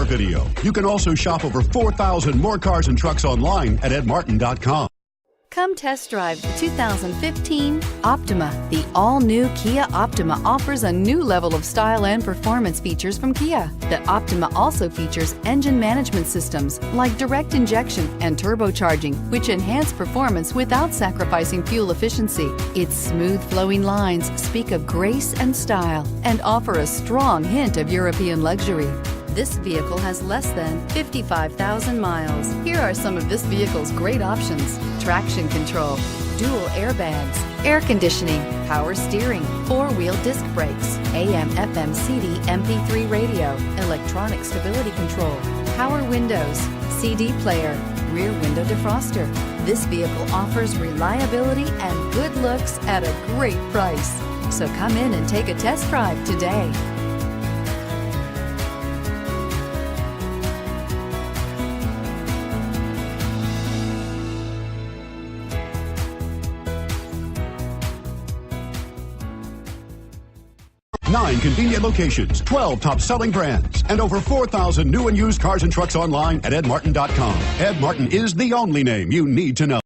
our video. You can also shop over 4,000 more cars and trucks online at edmartin.com. Come test drive the 2015 Optima. The all-new Kia Optima offers a new level of style and performance features from Kia. The Optima also features engine management systems like direct injection and turbocharging, which enhance performance without sacrificing fuel efficiency. Its smooth flowing lines speak of grace and style and offer a strong hint of European luxury. This vehicle has less than 55,000 miles. Here are some of this vehicle's great options: traction control, dual airbags, air conditioning, power steering, four-wheel disc brakes, AM/FM CD MP3 radio, electronic stability control, power windows, CD player, rear window defroster. This vehicle offers reliability and good looks at a great price. So come in and take a test drive today. Nine convenient locations, 12 top-selling brands, and over 4,000 new and used cars and trucks online at edmartin.com. Ed Martin is the only name you need to know.